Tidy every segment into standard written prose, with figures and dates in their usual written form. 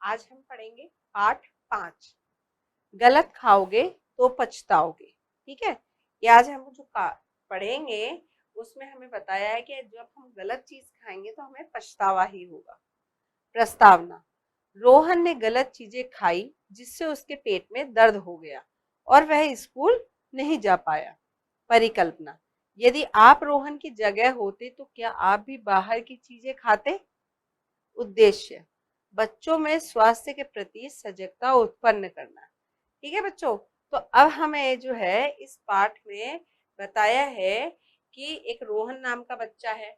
आज हम पढ़ेंगे पाठ 5। गलत खाओगे तो पछताओगे। ठीक है, ये आज हम जो पढ़ेंगे उसमें हमें बताया है कि जब हम गलत चीज खाएंगे तो हमें पछतावा ही होगा। प्रस्तावना। रोहन ने गलत चीजें खाई जिससे उसके पेट में दर्द हो गया और वह स्कूल नहीं जा पाया। परिकल्पना। यदि आप रोहन की जगह होते तो क्या आप भी बाहर की चीजें खाते? उद्देश्य। बच्चों में स्वास्थ्य के प्रति सजगता उत्पन्न करना। ठीक है बच्चों, तो अब हमें जो है इस पाठ में बताया है कि एक रोहन नाम का बच्चा है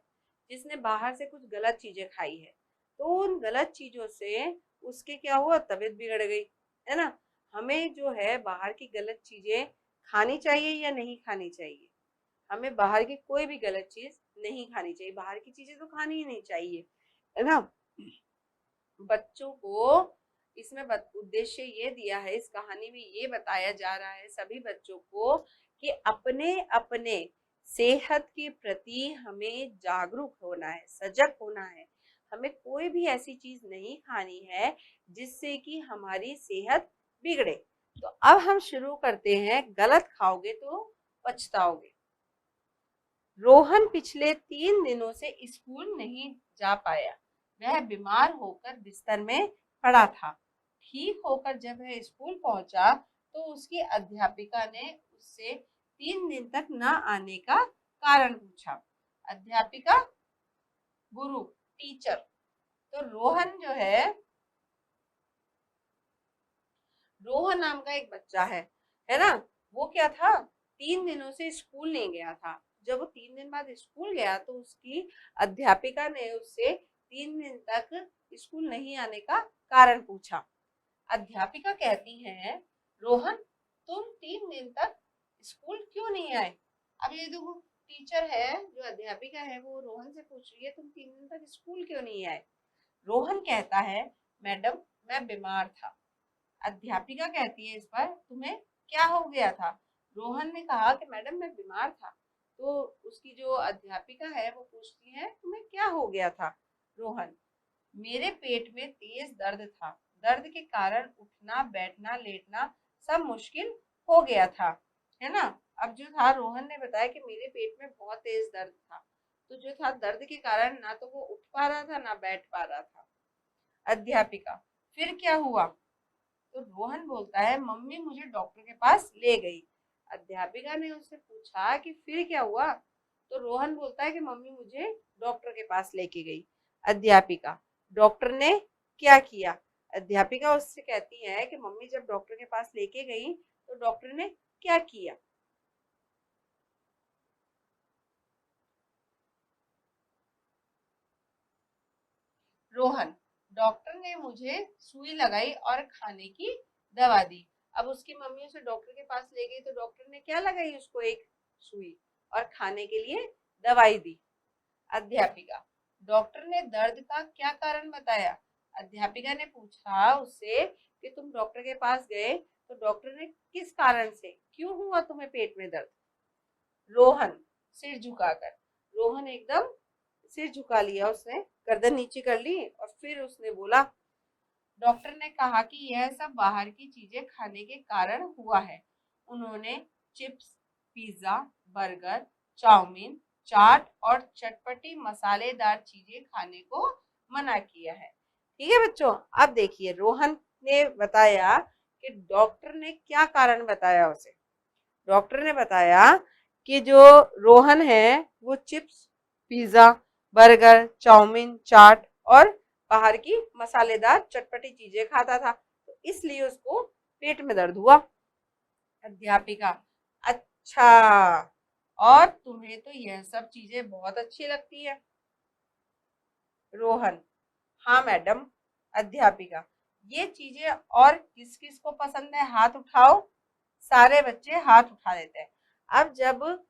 जिसने बाहर से कुछ गलत चीजें खाई है। तो उन गलत चीजों से उसके क्या हुआ, तबीयत बिगड़ गई, है ना। हमें जो है बाहर की गलत चीजें खानी चाहिए या नहीं खानी चाहिए? हमें बाहर की कोई भी गलत चीज नहीं खानी चाहिए, बाहर की चीजें तो खानी ही नहीं चाहिए, है ना। बच्चों को इसमें उद्देश्य ये दिया है, इस कहानी में ये बताया जा रहा है सभी बच्चों को कि अपने अपने सेहत के प्रति हमें जागरूक होना है, सजग होना है। हमें कोई भी ऐसी चीज नहीं खानी है जिससे कि हमारी सेहत बिगड़े। तो अब हम शुरू करते हैं, गलत खाओगे तो पछताओगे। रोहन पिछले 3 दिनों से स्कूल नहीं जा पाया। वह बीमार होकर बिस्तर में पड़ा था। ठीक होकर जब वह स्कूल पहुंचा तो उसकी अध्यापिका ने उससे 3 दिन तक न आने का कारण पूछा। अध्यापिका, गुरु, टीचर। तो रोहन नाम का एक बच्चा है ना। वो क्या था, 3 दिनों से स्कूल नहीं गया था। जब वो 3 दिन बाद स्कूल गया तो उसकी अध्यापिका ने उससे 3 दिन तक स्कूल नहीं आने का कारण पूछा। अध्यापिका कहती है, रोहन तुम 3 दिन तक स्कूल क्यों नहीं आए? अब ये जो टीचर है, जो अध्यापिका है, वो रोहन से पूछ रही है तुम 3 दिन तक स्कूल क्यों नहीं आए? रोहन कहता है, मैडम मैं बीमार था। अध्यापिका कहती है, इस पर तुम्हें क्या हो गया था? रोहन ने कहा कि मैडम मैं बीमार था। तो उसकी जो अध्यापिका है वो पूछती है, तुम्हें क्या हो गया था? रोहन, मेरे पेट में तेज दर्द था। दर्द के कारण उठना बैठना लेटना सब मुश्किल हो गया था, है ना। अब जो था, रोहन ने बताया कि मेरे पेट में बहुत तेज दर्द था। तो जो था, दर्द के कारण ना तो वो उठ पा रहा था ना बैठ पा रहा था। अध्यापिका, फिर क्या हुआ? तो रोहन बोलता है, मम्मी मुझे डॉक्टर के पास ले गई। अध्यापिका ने उससे पूछा कि फिर क्या हुआ? तो रोहन बोलता है कि मम्मी मुझे डॉक्टर के पास लेके गई। अध्यापिका, डॉक्टर ने क्या किया? अध्यापिका उससे कहती है कि मम्मी जब डॉक्टर के पास लेके गई तो डॉक्टर ने क्या किया? रोहन, डॉक्टर ने मुझे सुई लगाई और खाने की दवा दी। अब उसकी मम्मी उसे डॉक्टर के पास ले गई तो डॉक्टर ने क्या लगाई? उसको एक सुई और खाने के लिए दवाई दी। अध्यापिका, डॉक्टर ने दर्द का क्या कारण बताया? अध्यापिका ने पूछा उससे कि तुम डॉक्टर के पास गए तो डॉक्टर ने किस कारण से, क्यों हुआ तुम्हें पेट में दर्द? रोहन सिर झुकाकर। रोहन एकदम सिर झुका लिया, उसने गर्दन नीचे कर ली और फिर उसने बोला, डॉक्टर ने कहा कि यह सब बाहर की चीजें खाने के कारण हुआ है। उन्होंने चिप्स, पिज्जा, बर्गर, चाउमीन, चाट और चटपटी मसालेदार चीजें खाने को मना किया है। ठीक है बच्चों, अब देखिए रोहन ने बताया कि डॉक्टर ने क्या कारण बताया उसे। डॉक्टर ने बताया कि जो रोहन है वो चिप्स, पिज्जा, बर्गर, चाउमीन, चाट और बाहर की मसालेदार चटपटी चीजें खाता था, तो इसलिए उसको पेट में दर्द हुआ। अध्यापिका, अच्छा, और तुम्हें तो यह सब चीजें बहुत अच्छी लगती है? रोहन, हाँ मैडम। अध्यापिका, ये चीजें और किस किस को पसंद है? हाथ उठाओ। सारे बच्चे हाथ उठा देते हैं। अब जब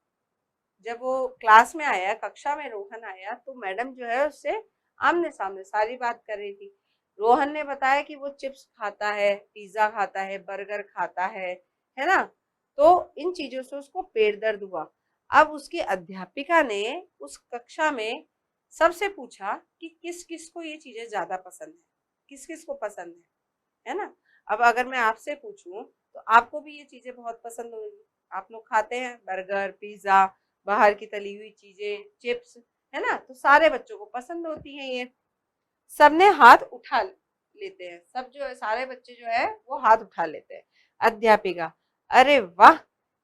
जब वो क्लास में आया, कक्षा में रोहन आया, तो मैडम जो है उससे आमने सामने सारी बात कर रही थी। रोहन ने बताया कि वो चिप्स खाता है, पिज्जा खाता है, बर्गर खाता है ना। तो इन चीजों से उसको पेट दर्द हुआ। अब उसकी अध्यापिका ने उस कक्षा में सबसे पूछा कि किस किस को ये चीजें ज्यादा पसंद है। किस किस को पसंद है ना। अब अगर मैं आपसे पूछूं तो आपको भी ये चीजें बहुत पसंद होगी। आप लोग खाते हैं बर्गर, पिज्जा, बाहर की तली हुई चीजें, चिप्स, है ना। तो सारे बच्चों को पसंद होती हैं ये। सबने हाथ उठा लेते हैं, सब जो है सारे बच्चे जो है वो हाथ उठा लेते हैं। अध्यापिका, अरे वाह,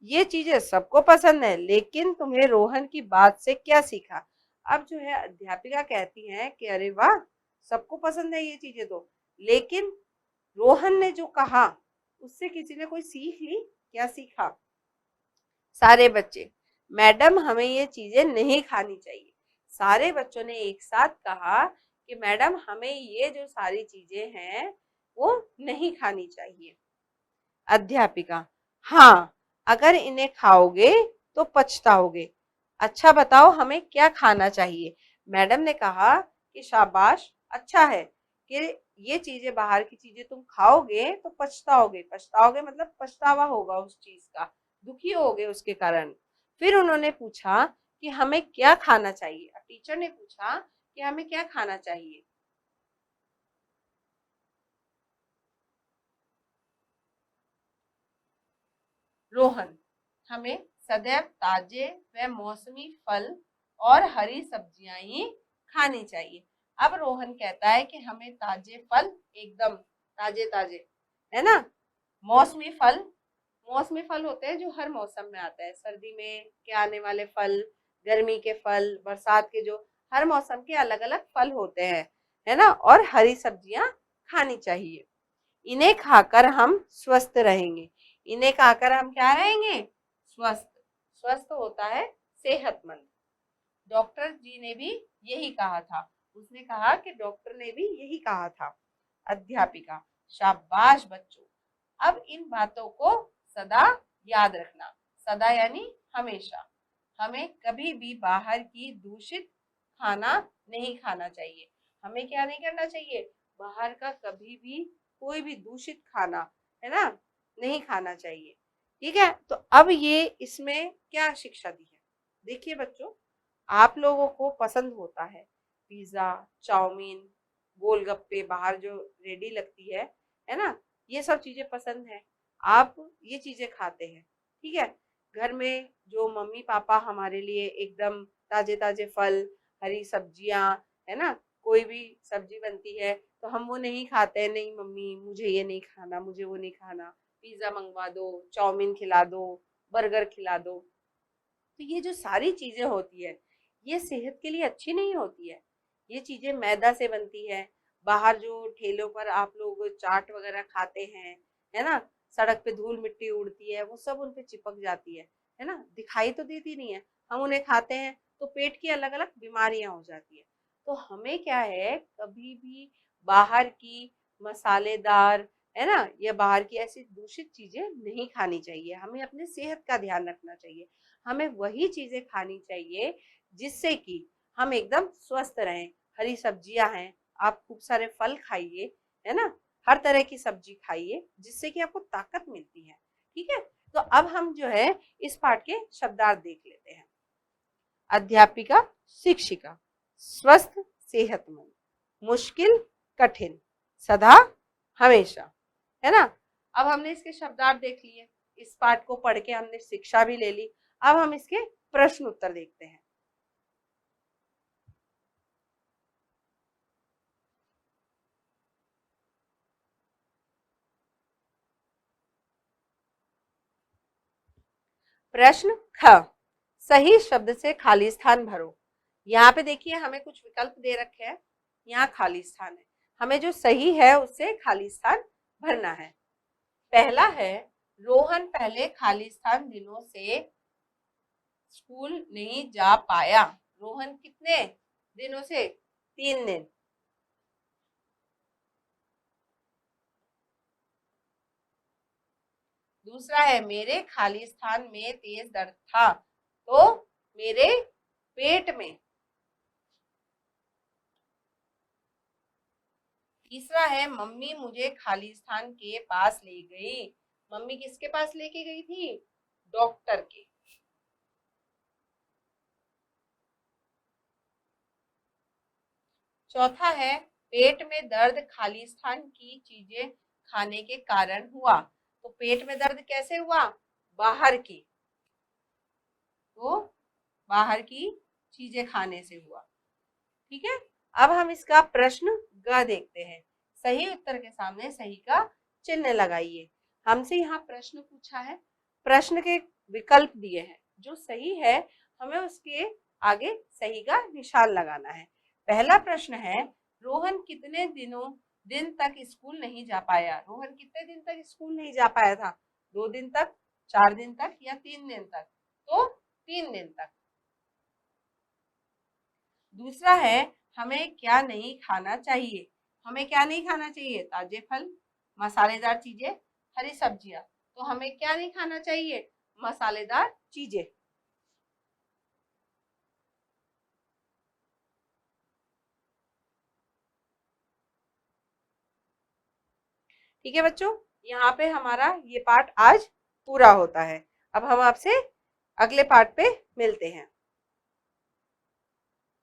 ये चीजें सबको पसंद है, लेकिन तुम्हें रोहन की बात से क्या सीखा। अब जो है अध्यापिका कहती हैं कि अरे वाह, सबको पसंद है ये चीजें तो, लेकिन रोहन ने जो कहा उससे किसी ने कोई सीख ली, क्या सीखा। सारे बच्चे, मैडम हमें ये चीजें नहीं खानी चाहिए। सारे बच्चों ने एक साथ कहा कि मैडम हमें ये जो सारी चीजें हैं वो नहीं खानी चाहिए। अध्यापिका, हाँ, अगर इन्हें खाओगे तो पछताओगे। अच्छा बताओ हमें क्या खाना चाहिए। मैडम ने कहा कि शाबाश, अच्छा है कि ये चीजें, बाहर की चीजें तुम खाओगे तो पछताओगे। पछताओगे मतलब पछतावा होगा उस चीज का, दुखी होगे उसके कारण। फिर उन्होंने पूछा कि हमें क्या खाना चाहिए। टीचर ने पूछा कि हमें क्या खाना चाहिए। रोहन, हमें सदैव ताजे व मौसमी फल और हरी सब्जियां ही खानी चाहिए। अब रोहन कहता है कि हमें ताजे फल, एकदम ताजे ताजे, है ना। मौसमी फल, मौसमी फल होते हैं जो हर मौसम में आता है, सर्दी में के आने वाले फल, गर्मी के फल, बरसात के, जो हर मौसम के अलग अलग फल होते हैं, है ना। और हरी सब्जियां खानी चाहिए। इन्हें खाकर हम स्वस्थ रहेंगे। इन्हें खाकर हम क्या रहेंगे, स्वस्थ। स्वस्थ होता है सेहतमंद। डॉक्टर जी ने भी यही कहा था। उसने कहा कि डॉक्टर ने भी यही कहा था। अध्यापिका, शाबाश बच्चों, अब इन बातों को सदा याद रखना। सदा यानी हमेशा। हमें कभी भी बाहर की दूषित खाना नहीं खाना चाहिए। हमें क्या नहीं करना चाहिए, बाहर का कभी भी कोई भी दूषित खाना, है ना, नहीं खाना चाहिए। ठीक है। तो अब ये इसमें क्या शिक्षा दी है, देखिए बच्चों, आप लोगों को पसंद होता है पिज्जा, चाउमीन, गोलगप्पे, बाहर जो रेडी लगती है ना, ये सब चीजें पसंद है। आप ये चीजें खाते हैं, ठीक है। घर में जो मम्मी पापा हमारे लिए एकदम ताजे ताजे फल, हरी सब्जियां, है ना, कोई भी सब्जी बनती है तो हम वो नहीं खाते हैं। नहीं मम्मी, मुझे ये नहीं खाना, मुझे वो नहीं खाना, पिज्जा मंगवा दो, चाउमीन खिला दो, बर्गर खिला दो। तो ये जो सारी चीजें होती है ये सेहत के लिए अच्छी नहीं होती है। ये चीजें मैदा से बनती है। बाहर जो ठेलों पर आप लोग चाट वगैरह खाते हैं, है ना, सड़क पे धूल मिट्टी उड़ती है, वो सब उन पे चिपक जाती है ना, दिखाई तो देती नहीं है। हम उन्हें खाते हैं तो पेट की अलग अलग बीमारियां हो जाती है। तो हमें क्या है, कभी भी बाहर की मसालेदार, है ना, या बाहर की ऐसी दूषित चीजें नहीं खानी चाहिए। हमें अपने सेहत का ध्यान रखना चाहिए। हमें वही चीजें खानी चाहिए जिससे कि हम एकदम स्वस्थ रहें। हरी सब्जियां हैं, आप खूब सारे फल खाइए, है ना, हर तरह की सब्जी खाइए जिससे कि आपको ताकत मिलती है। ठीक है। तो अब हम जो है इस पाठ के शब्दार्थ देख लेते हैं। अध्यापिका, शिक्षिका, स्वस्थ, सेहतमंद, मुश्किल, कठिन, सदा, हमेशा, है ना। अब हमने इसके शब्दार्थ देख लिए, इस पाठ को पढ़ के हमने शिक्षा भी ले ली। अब हम इसके प्रश्न उत्तर देखते हैं। प्रश्न ख, सही शब्द से खाली स्थान भरो। यहाँ पे देखिए हमें कुछ विकल्प दे रखे हैं, यहाँ खाली स्थान है, हमें जो सही है उससे खाली स्थान भरना है। पहला है, रोहन पहले खाली स्थान दिनों से स्कूल नहीं जा पाया। रोहन कितने दिनों से, 3 दिन। दूसरा है, मेरे खाली स्थान में तेज दर्द था तो मेरे पेट में। तीसरा है, मम्मी मुझे खाली स्थान के पास ले गई। मम्मी किसके पास लेके गई थी, डॉक्टर के। चौथा है, पेट में दर्द खालिस्तान की चीजें खाने के कारण हुआ। तो पेट में दर्द कैसे हुआ? बाहर की, तो बाहर की चीजें खाने से हुआ। ठीक है, अब हम इसका प्रश्न ग देखते हैं। सही उत्तर के सामने सही का चिन्ह लगाइए। हमसे यहाँ प्रश्न पूछा है, प्रश्न के विकल्प दिए हैं, जो सही है हमें उसके आगे सही का निशान लगाना है। पहला प्रश्न है, रोहन कितने दिन तक स्कूल नहीं जा पाया? रोहन कितने दिन तक स्कूल नहीं जा पाया था? 2 दिन तक, 4 दिन तक या 3 दिन तक? तो 3 दिन तक। दूसरा है, हमें क्या नहीं खाना चाहिए? हमें क्या नहीं खाना चाहिए? ताजे फल, मसालेदार चीजें, हरी सब्जियां। तो हमें क्या नहीं खाना चाहिए? मसालेदार चीजें। ठीक है बच्चों, यहाँ पे हमारा ये पाठ आज पूरा होता है। अब हम आपसे अगले पाठ पे मिलते हैं।